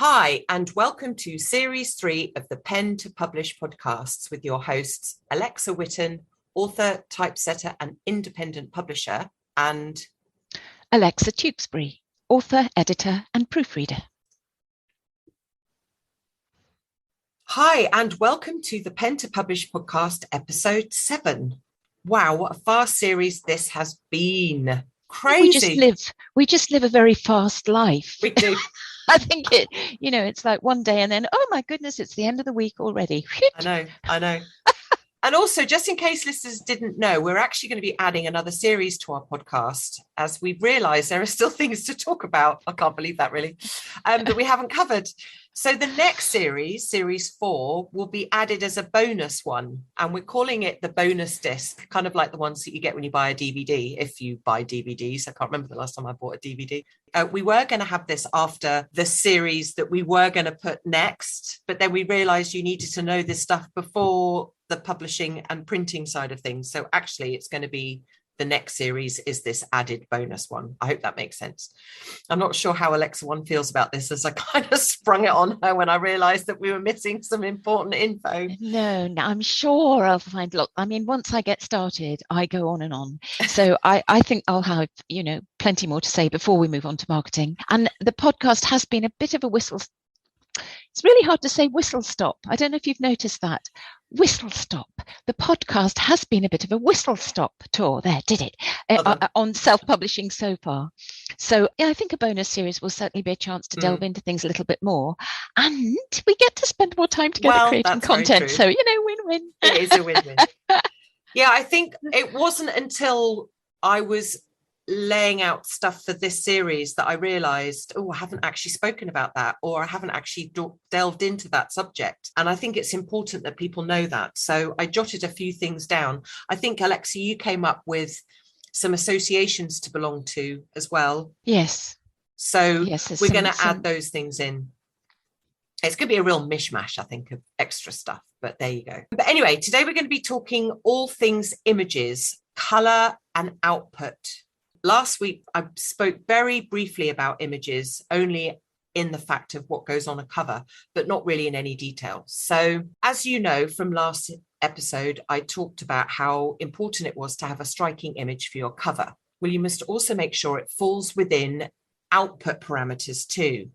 Hi, and welcome to Series 3 of the Pen to Publish podcasts with your hosts, Alexa Whitten, author, typesetter, and independent publisher, and Alexa Tewkesbury, author, editor, and proofreader. Hi, and welcome to the Pen to Publish podcast, episode 7. Wow, what a fast series this has been. Crazy. We just live a very fast life. We do. I think it's like one day and then, oh my goodness, it's the end of the week already. I know. And also, just in case listeners didn't know, we're actually going to be adding another series to our podcast as we've realised there are still things to talk about. I can't believe that, really, that we haven't covered. So the next series, Series 4, will be added as a bonus one. And we're calling it the bonus disc, kind of like the ones that you get when you buy a DVD, if you buy DVDs. I can't remember the last time I bought a DVD. We were going to have this after the series that we were going to put next, but then we realised you needed to know this stuff before the publishing and printing side of things. So actually it's going to be the next series is this added bonus one. I hope that makes sense. I'm not sure how Alexa One feels about this, as I kind of sprung it on her when I realized that we were missing some important info. No, I'm sure I'll find, look, I mean, once I get started, I go on and on. So I think I'll have, plenty more to say before we move on to marketing. And the podcast has been a bit of a whistle. It's really hard to say whistle stop. I don't know if you've noticed that. Whistle stop. The podcast has been a bit of a whistle stop tour. There, did it? On self-publishing so far. So yeah, I think a bonus series will certainly be a chance to delve into things a little bit more. And we get to spend more time together creating content. So, win-win. It is a win-win. Yeah, I think it wasn't until I was laying out stuff for this series that I realized, I haven't actually spoken about that, or I haven't actually delved into that subject. And I think it's important that people know that. So I jotted a few things down. I think, Alexa, you came up with some associations to belong to as well. Yes. So we're going to add those things in. It's going to be a real mishmash, I think, of extra stuff, but there you go. But anyway, today we're going to be talking all things images, color and output. Last week, I spoke very briefly about images, only in the fact of what goes on a cover, but not really in any detail. So as you know, from last episode, I talked about how important it was to have a striking image for your cover. Well, you must also make sure it falls within output parameters too.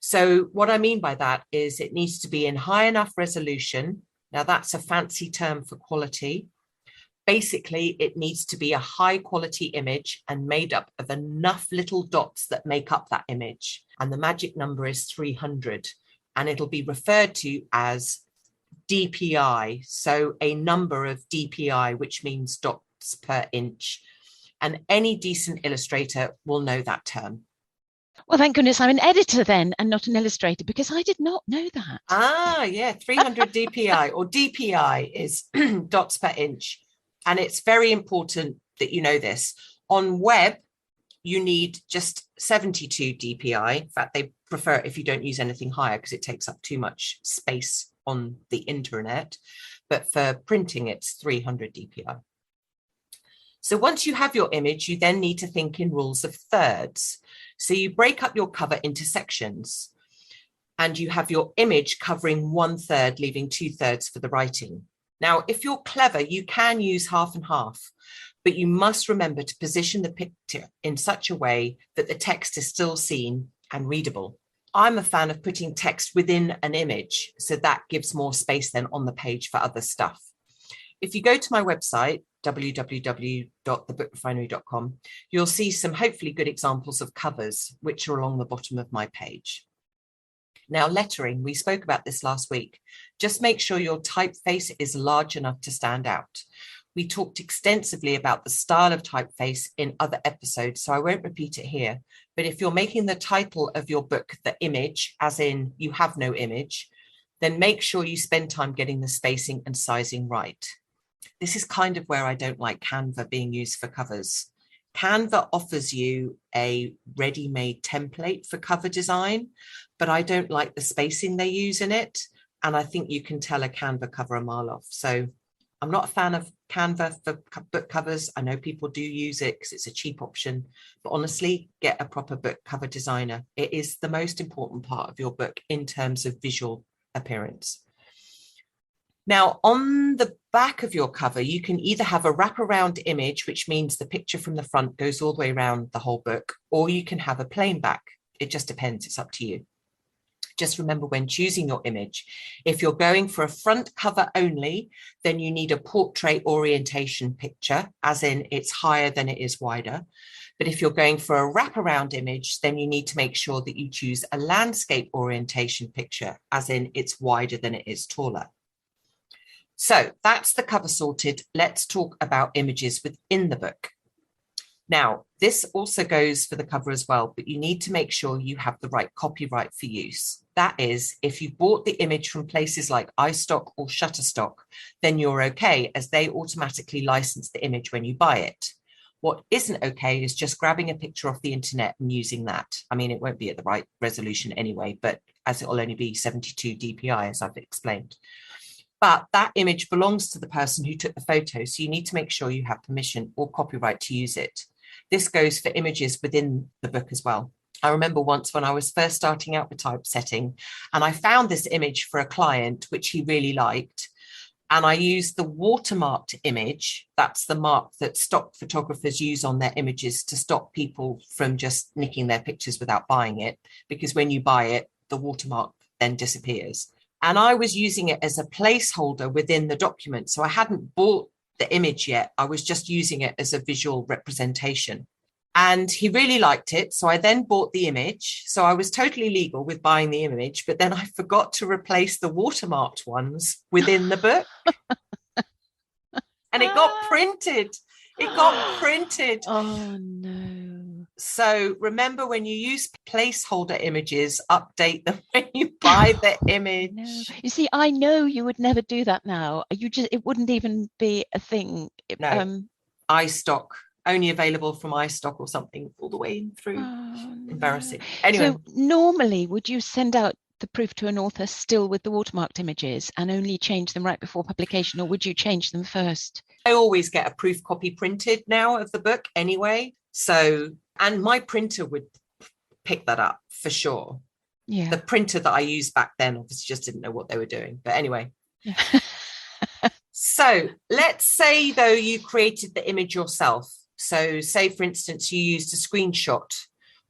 So what I mean by that is it needs to be in high enough resolution. Now that's a fancy term for quality. Basically, it needs to be a high quality image and made up of enough little dots that make up that image. And the magic number is 300. And it'll be referred to as DPI. So a number of DPI, which means dots per inch. And any decent illustrator will know that term. Well, thank goodness I'm an editor then and not an illustrator, because I did not know that. 300 DPI, or DPI is dots per inch. And it's very important that you know this. On web, you need just 72 DPI. In fact, they prefer it if you don't use anything higher because it takes up too much space on the internet. But for printing, it's 300 DPI. So once you have your image, you then need to think in rules of thirds. So you break up your cover into sections and you have your image covering 1/3, leaving 2/3 for the writing. Now, if you're clever, you can use half and half, but you must remember to position the picture in such a way that the text is still seen and readable. I'm a fan of putting text within an image, so that gives more space then on the page for other stuff. If you go to my website, www.thebookrefinery.com, you'll see some hopefully good examples of covers, which are along the bottom of my page. Now, lettering, we spoke about this last week. Just make sure your typeface is large enough to stand out. We talked extensively about the style of typeface in other episodes, so I won't repeat it here. But if you're making the title of your book the image, as in you have no image, then make sure you spend time getting the spacing and sizing right. This is kind of where I don't like Canva being used for covers. Canva offers you a ready-made template for cover design, but I don't like the spacing they use in it. And I think you can tell a Canva cover a mile off. So I'm not a fan of Canva for book covers. I know people do use it because it's a cheap option, but honestly, get a proper book cover designer. It is the most important part of your book in terms of visual appearance. Now, on the back of your cover, you can either have a wraparound image, which means the picture from the front goes all the way around the whole book, or you can have a plain back. It just depends. It's up to you. Just remember when choosing your image, if you're going for a front cover only, then you need a portrait orientation picture, as in it's higher than it is wider. But if you're going for a wraparound image, then you need to make sure that you choose a landscape orientation picture, as in it's wider than it is taller. So that's the cover sorted. Let's talk about images within the book. Now, this also goes for the cover as well, but you need to make sure you have the right copyright for use. That is, if you bought the image from places like iStock or Shutterstock, then you're okay, as they automatically license the image when you buy it. What isn't okay is just grabbing a picture off the internet and using that. I mean, it won't be at the right resolution anyway, but as it will only be 72 dpi, as I've explained. But that image belongs to the person who took the photo, so you need to make sure you have permission or copyright to use it. This goes for images within the book as well. I remember once when I was first starting out with typesetting, and I found this image for a client, which he really liked. And I used the watermarked image. That's the mark that stock photographers use on their images to stop people from just nicking their pictures without buying it. Because when you buy it, the watermark then disappears. And I was using it as a placeholder within the document. So I hadn't bought the image yet. I was just using it as a visual representation. And he really liked it. So I then bought the image. So I was totally legal with buying the image, but then I forgot to replace the watermarked ones within the book. And it got printed. It got printed. Oh, no. So remember, when you use placeholder images, update them when you buy the image. No. You see, I know you would never do that now. It wouldn't even be a thing. No, iStock, only available from iStock or something all the way through. Oh, embarrassing. No. Anyway. So normally, would you send out the proof to an author still with the watermarked images and only change them right before publication, or would you change them first? I always get a proof copy printed now of the book anyway. So, and my printer would pick that up for sure. Yeah. The printer that I used back then obviously just didn't know what they were doing. But anyway. Yeah. So let's say, though, you created the image yourself. So say, for instance, you used a screenshot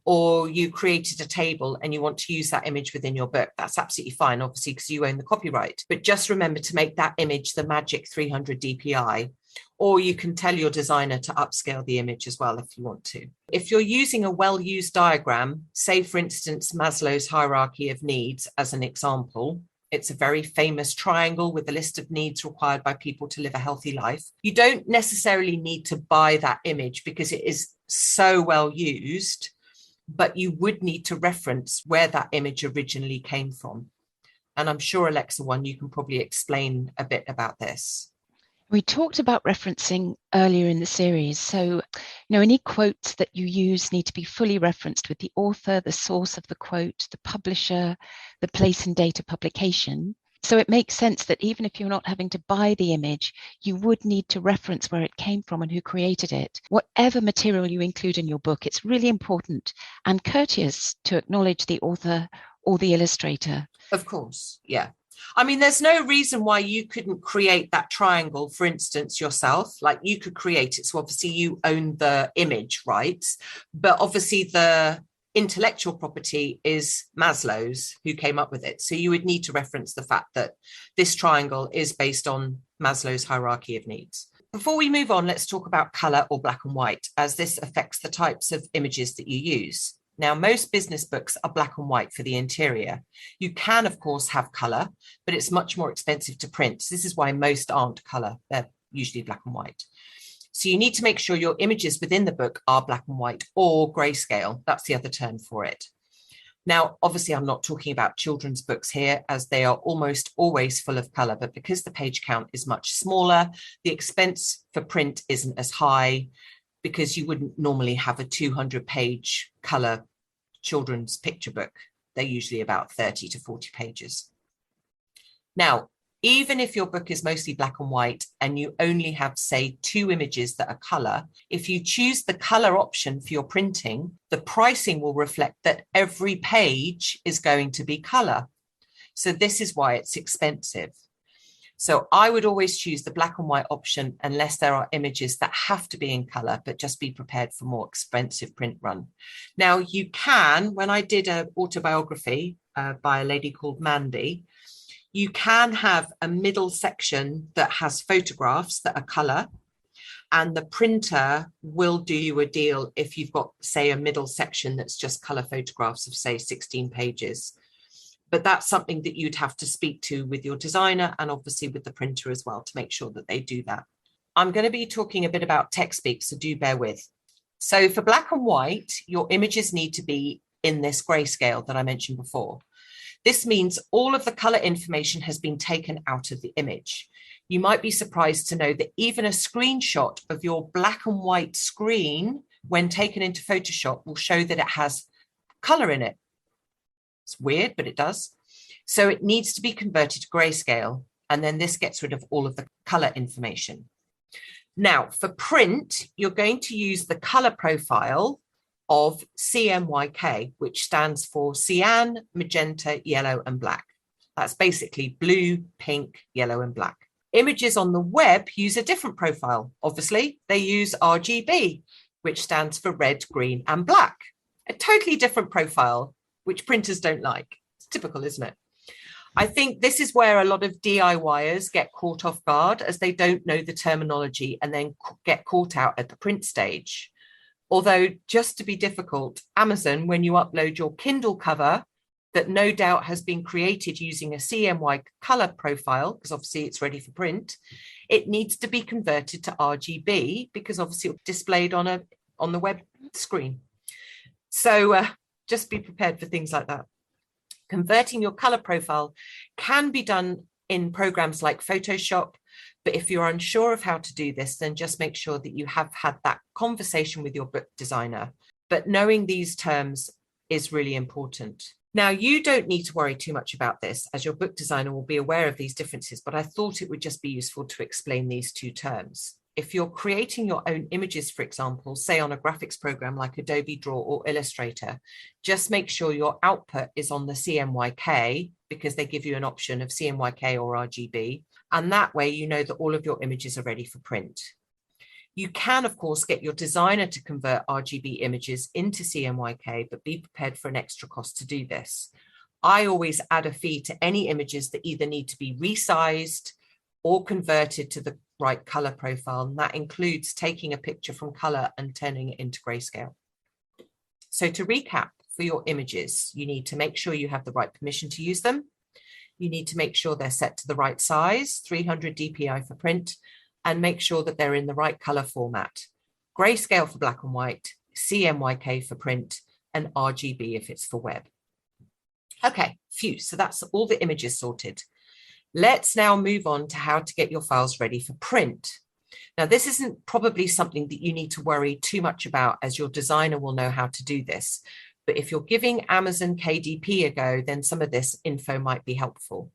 or you created a table and you want to use that image within your book. That's absolutely fine, obviously, because you own the copyright. But just remember to make that image the magic 300 dpi, or you can tell your designer to upscale the image as well if you want to. If you're using a well-used diagram, say, for instance, Maslow's hierarchy of needs as an example, it's a very famous triangle with a list of needs required by people to live a healthy life. You don't necessarily need to buy that image because it is so well used, but you would need to reference where that image originally came from. And I'm sure, Alexa, you can probably explain a bit about this. We talked about referencing earlier in the series. So, any quotes that you use need to be fully referenced with the author, the source of the quote, the publisher, the place and date of publication. So it makes sense that even if you're not having to buy the image, you would need to reference where it came from and who created it. Whatever material you include in your book, it's really important and courteous to acknowledge the author or the illustrator. Of course, yeah. I mean, there's no reason why you couldn't create that triangle, for instance, yourself. Like, you could create it. So obviously you own the image rights, but obviously the intellectual property is Maslow's, who came up with it. So you would need to reference the fact that this triangle is based on Maslow's hierarchy of needs. Before we move on, let's talk about color or black and white, as this affects the types of images that you use. Now, most business books are black and white for the interior. You can, of course, have color, but it's much more expensive to print. So this is why most aren't color. They're usually black and white. So you need to make sure your images within the book are black and white or grayscale. That's the other term for it. Now, obviously, I'm not talking about children's books here, as they are almost always full of color, but because the page count is much smaller, the expense for print isn't as high, because you wouldn't normally have a 200-page color children's picture book. They're usually about 30 to 40 pages. Now, Even if your book is mostly black and white and you only have, say, 2 images that are color, if you choose the color option for your printing, the pricing will reflect that every page is going to be color. So this is why it's expensive. So I would always choose the black and white option unless there are images that have to be in color, but just be prepared for more expensive print run. Now you can, when I did an autobiography by a lady called Mandy, you can have a middle section that has photographs that are color, and the printer will do you a deal if you've got, say, a middle section that's just color photographs of, say, 16 pages. But that's something that you'd have to speak to with your designer and obviously with the printer as well to make sure that they do that. I'm going to be talking a bit about tech speak, so do bear with. So for black and white, your images need to be in this grayscale that I mentioned before. This means all of the color information has been taken out of the image. You might be surprised to know that even a screenshot of your black and white screen, when taken into Photoshop, will show that it has color in it. It's weird, but it does. So it needs to be converted to grayscale, and then this gets rid of all of the color information. Now, for print, you're going to use the color profile of CMYK, which stands for cyan, magenta, yellow, and black. That's basically blue, pink, yellow, and black. Images on the web use a different profile. Obviously, they use RGB, which stands for red, green, and black. A totally different profile, which printers don't like. It's typical, isn't it? I think this is where a lot of DIYers get caught off guard, as they don't know the terminology and then get caught out at the print stage. Although, just to be difficult, Amazon, when you upload your Kindle cover that no doubt has been created using a CMY color profile, because obviously it's ready for print, it needs to be converted to RGB because obviously it's displayed on the web screen. So just be prepared for things like that. Converting your color profile can be done in programs like Photoshop, but if you're unsure of how to do this, then just make sure that you have had that conversation with your book designer. But knowing these terms is really important. Now, you don't need to worry too much about this, as your book designer will be aware of these differences, but I thought it would just be useful to explain these two terms. If you're creating your own images, for example, say on a graphics program like Adobe Draw or Illustrator, just make sure your output is on the CMYK, because they give you an option of CMYK or RGB. And that way, you know that all of your images are ready for print. You can, of course, get your designer to convert RGB images into CMYK, but be prepared for an extra cost to do this. I always add a fee to any images that either need to be resized or converted to the right color profile. And that includes taking a picture from color and turning it into grayscale. So to recap, for your images, you need to make sure you have the right permission to use them. You need to make sure they're set to the right size, 300 dpi for print, and make sure that they're in the right color format. Grayscale for black and white, CMYK for print, and RGB if it's for web. Okay, phew, so that's all the images sorted. Let's now move on to how to get your files ready for print. Now, this isn't probably something that you need to worry too much about, as your designer will know how to do this. But if you're giving Amazon KDP a go, then some of this info might be helpful.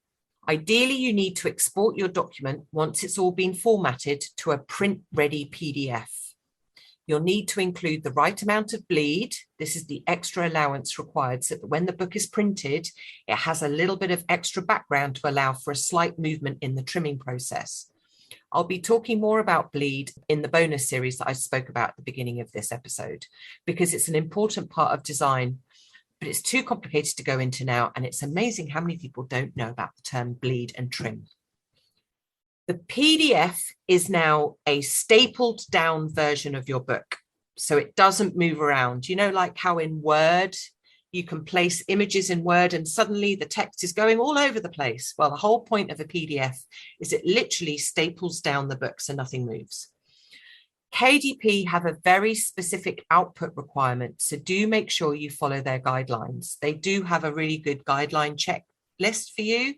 Ideally, you need to export your document once it's all been formatted to a print-ready PDF. You'll need to include the right amount of bleed. This is the extra allowance required so that when the book is printed, it has a little bit of extra background to allow for a slight movement in the trimming process. I'll be talking more about bleed in the bonus series that I spoke about at the beginning of this episode, because it's an important part of design, but it's too complicated to go into now. And it's amazing how many people don't know about the term bleed and trim. The PDF is now a stapled down version of your book, so it doesn't move around. You know, like how in Word, you can place images in Word and suddenly the text is going all over the place. Well, the whole point of a PDF is it literally staples down the book so nothing moves. KDP have a very specific output requirement, so do make sure you follow their guidelines. They do have a really good guideline checklist for you,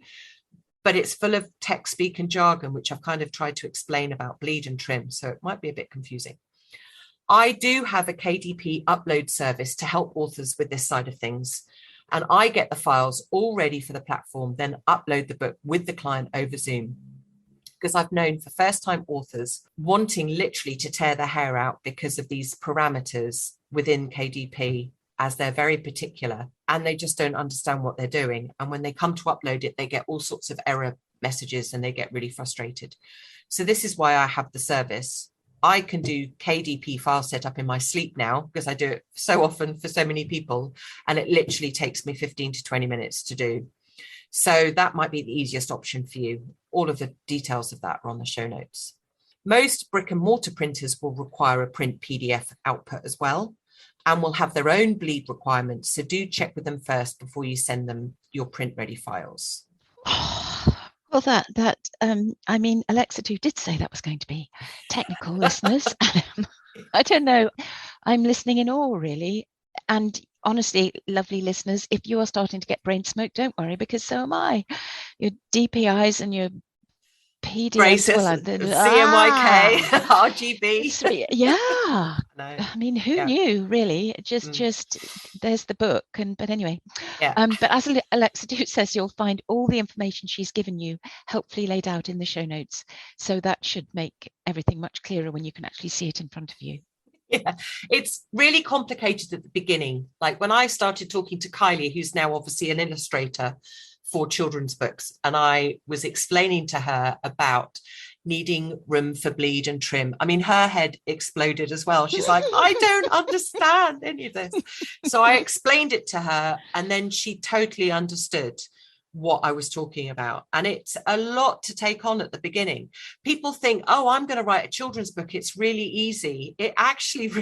but it's full of tech speak and jargon, which I've kind of tried to explain about bleed and trim, so it might be a bit confusing. I do have a KDP upload service to help authors with this side of things. And I get the files all ready for the platform, then upload the book with the client over Zoom. Because I've known for first-time authors wanting literally to tear their hair out because of these parameters within KDP, as they're very particular and they just don't understand what they're doing. And when they come to upload it, they get all sorts of error messages and they get really frustrated. So this is why I have the service. I can do KDP file setup in my sleep now because I do it so often for so many people, and it literally takes me 15 to 20 minutes to do. So that might be the easiest option for you. All of the details of that are on the show notes. Most brick and mortar printers will require a print PDF output as well, and will have their own bleed requirements. So do check with them first before you send them your print ready files. Well, I mean, Alexa 2 did say that was going to be technical, listeners. I don't know. I'm listening in awe, really. And honestly, lovely listeners, if you are starting to get brain smoke, don't worry, because so am I. Your DPIs and your PDFs, CMYK, RGB. Yeah. No. I mean, who knew, really? Just there's the book. But anyway, but as Alexa 2 says, you'll find all the information she's given you helpfully laid out in the show notes. So that should make everything much clearer when you can actually see it in front of you. Yeah, it's really complicated at the beginning. Like when I started talking to Kylie, who's now obviously an illustrator for children's books, and I was explaining to her about needing room for bleed and trim. I mean, her head exploded as well. She's like, I don't understand any of this. So I explained it to her, and then she totally understood what I was talking about. And it's a lot to take on at the beginning. People think, oh, I'm going to write a children's book, it's really easy. It actually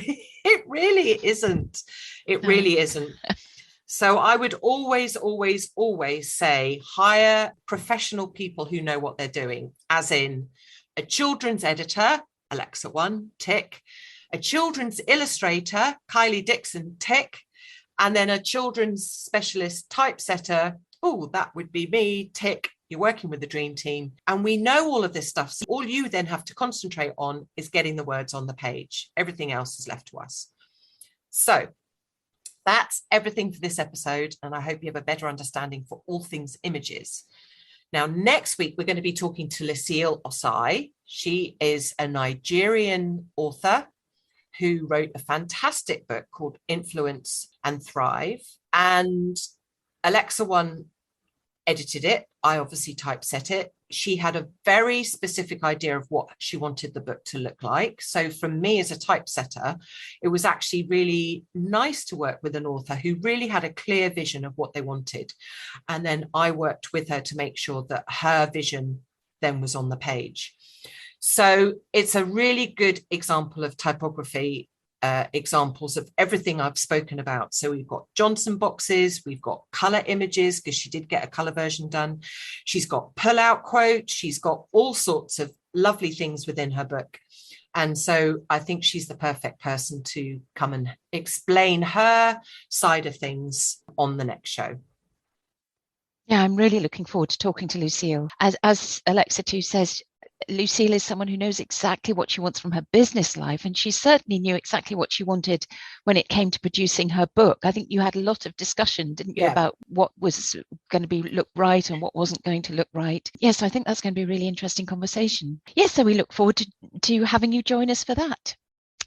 it really isn't. It really isn't. So I would always say hire professional people who know what they're doing, as in a children's editor, Alexa 1, tick, a children's illustrator, Kylie Dixon, tick, and then a children's specialist typesetter. Oh, that would be me, tick. You're working with the dream team. And we know all of this stuff. So all you then have to concentrate on is getting the words on the page. Everything else is left to us. So that's everything for this episode. And I hope you have a better understanding for all things images. Now, next week, we're going to be talking to Lucille Osai. She is a Nigerian author who wrote a fantastic book called Influence and Thrive. And Alexa 1 edited it. I obviously typeset it. She had a very specific idea of what she wanted the book to look like. So from me as a typesetter, it was actually really nice to work with an author who really had a clear vision of what they wanted. And then I worked with her to make sure that her vision then was on the page. So it's a really good example of typography, examples of everything I've spoken about. So we've got Johnson boxes, we've got color images, because she did get a color version done. She's got pull-out quotes, she's got all sorts of lovely things within her book. And so I think she's the perfect person to come and explain her side of things on the next show. Yeah, I'm really looking forward to talking to Lucille. As Alexa 2 says, Lucille is someone who knows exactly what she wants from her business life, and she certainly knew exactly what she wanted when it came to producing her book. I think you had a lot of discussion, didn't you, about what was going to look right and what wasn't going to look right. Yes, I think that's going to be a really interesting conversation. Yes, so we look forward to having you join us for that.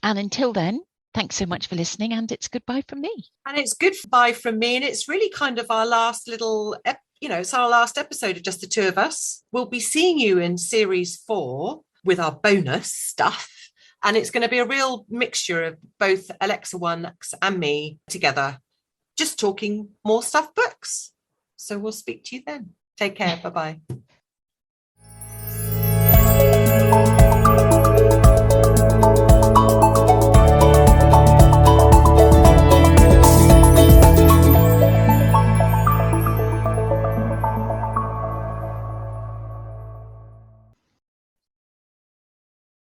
And until then, thanks so much for listening, and it's goodbye from me. And it's goodbye from me, and it's really kind of our last little it's our last episode of just the two of us. We'll be seeing you in series 4 with our bonus stuff. And it's going to be a real mixture of both Alexa 1 and me together, just talking more stuff books. So we'll speak to you then. Take care. Bye-bye.